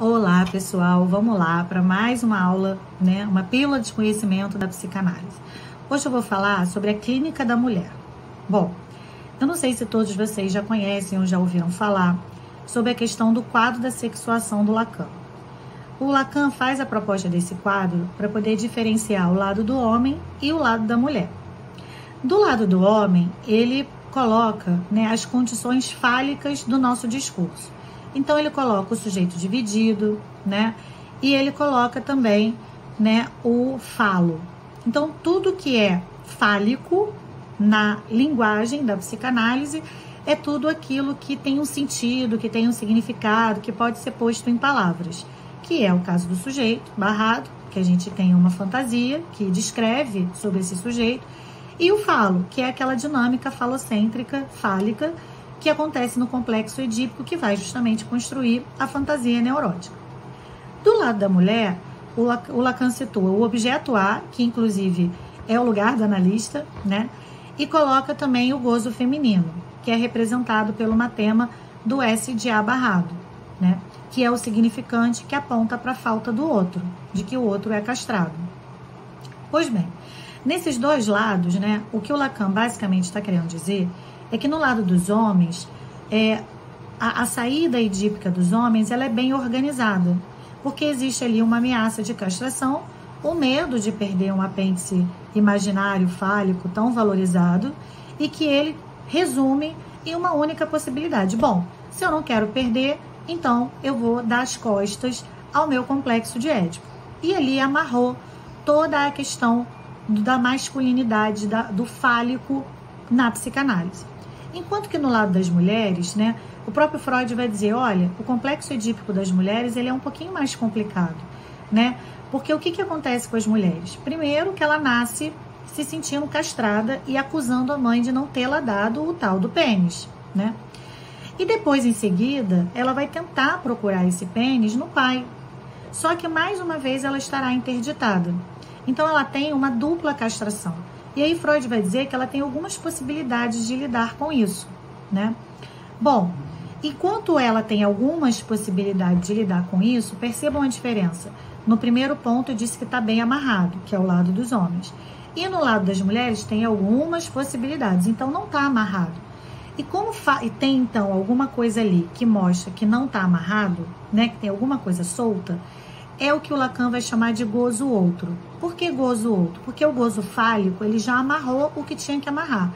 Olá pessoal, vamos lá para mais uma aula, né? Uma pílula de conhecimento da psicanálise. Hoje eu vou falar sobre a clínica da mulher. Bom, eu não sei se todos vocês já conhecem ou já ouviram falar sobre a questão do quadro da sexuação do Lacan. O Lacan faz a proposta desse quadro para poder diferenciar o lado do homem e o lado da mulher. Do lado do homem, ele coloca, né, as condições fálicas do nosso discurso. Então, ele coloca o sujeito dividido, né? E ele coloca também, né, o falo. Então, tudo que é fálico na linguagem da psicanálise é tudo aquilo que tem um sentido, que tem um significado, que pode ser posto em palavras. Que é o caso do sujeito barrado, que a gente tem uma fantasia que descreve sobre esse sujeito. E o falo, que é aquela dinâmica falocêntrica, fálica, que acontece no complexo edípico, que vai justamente construir a fantasia neurótica. Do lado da mulher, o Lacan situa o objeto A, que inclusive é o lugar do analista, né? E coloca também o gozo feminino, que é representado pelo matema do S de A barrado, né? Que é o significante que aponta para a falta do outro, de que o outro é castrado. Pois bem, nesses dois lados, né, o que o Lacan basicamente está querendo dizer é que no lado dos homens, a saída edípica dos homens ela é bem organizada, porque existe ali uma ameaça de castração, o medo de perder um apêndice imaginário fálico tão valorizado, e que ele resume em uma única possibilidade. Bom, se eu não quero perder, então eu vou dar as costas ao meu complexo de Édipo. E ali amarrou toda a questão da masculinidade, do fálico na psicanálise. Enquanto que no lado das mulheres, né, o próprio Freud vai dizer, olha, o complexo edípico das mulheres ele é um pouquinho mais complicado, né? Porque o que acontece com as mulheres? Primeiro que ela nasce se sentindo castrada e acusando a mãe de não tê-la dado o tal do pênis, né? E depois, em seguida, ela vai tentar procurar esse pênis no pai. Só que, mais uma vez, ela estará interditada. Então, ela tem uma dupla castração. E aí Freud vai dizer que ela tem algumas possibilidades de lidar com isso, né? Bom, enquanto ela tem algumas possibilidades de lidar com isso, percebam a diferença. No primeiro ponto eu disse que está bem amarrado, que é o lado dos homens. E no lado das mulheres tem algumas possibilidades, então não está amarrado. E como tem então alguma coisa ali que mostra que não está amarrado, né, que tem alguma coisa solta, é o que o Lacan vai chamar de gozo outro. Por que gozo outro? Porque o gozo fálico, ele já amarrou o que tinha que amarrar.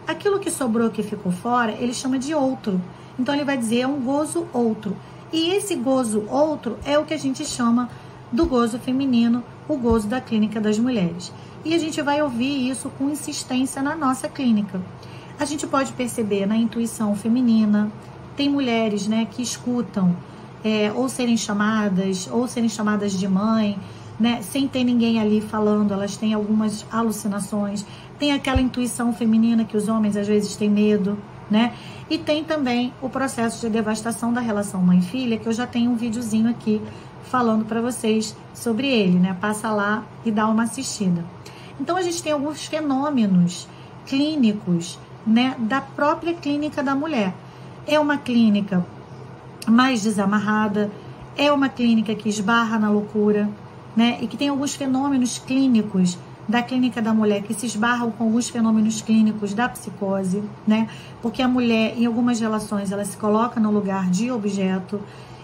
Aquilo que sobrou, que ficou fora, ele chama de outro. Então, ele vai dizer, é um gozo outro. E esse gozo outro é o que a gente chama do gozo feminino, o gozo da clínica das mulheres. E a gente vai ouvir isso com insistência na nossa clínica. A gente pode perceber na intuição feminina, tem mulheres, né, que escutam, ou serem chamadas de mãe, né, sem ter ninguém ali falando, elas têm algumas alucinações, tem aquela intuição feminina que os homens às vezes têm medo, né, e tem também o processo de devastação da relação mãe-filha, que eu já tenho um videozinho aqui falando para vocês sobre ele, né, passa lá e dá uma assistida. Então a gente tem alguns fenômenos clínicos, né, da própria clínica da mulher. É uma clínica mais desamarrada, é uma clínica que esbarra na loucura, né? E que tem alguns fenômenos clínicos da clínica da mulher que se esbarram com alguns fenômenos clínicos da psicose, né? Porque a mulher, em algumas relações, ela se coloca no lugar de objeto,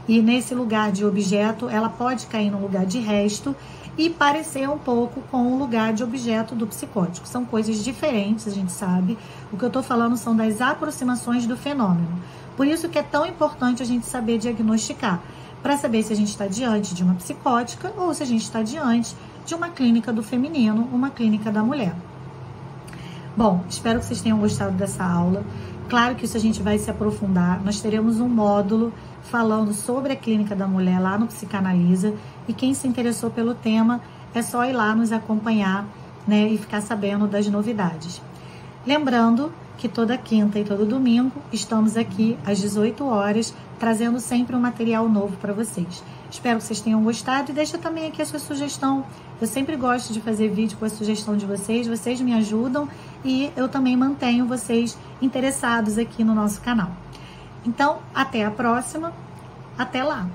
e nesse lugar de objeto, ela pode cair no lugar de resto e parecer um pouco com o lugar de objeto do psicótico. São coisas diferentes, a gente sabe. O que eu estou falando são das aproximações do fenômeno. Por isso que é tão importante a gente saber diagnosticar, para saber se a gente está diante de uma psicótica ou se a gente está diante de uma clínica do feminino, uma clínica da mulher. Bom, espero que vocês tenham gostado dessa aula. Claro que isso a gente vai se aprofundar. Nós teremos um módulo falando sobre a clínica da mulher lá no Psicanalisa. E quem se interessou pelo tema, é só ir lá nos acompanhar, né, e ficar sabendo das novidades. Lembrando que toda quinta e todo domingo estamos aqui às 18 horas, trazendo sempre um material novo para vocês. Espero que vocês tenham gostado e deixa também aqui a sua sugestão. Eu sempre gosto de fazer vídeo com a sugestão de vocês me ajudam e eu também mantenho vocês interessados aqui no nosso canal. Então, até a próxima, até lá!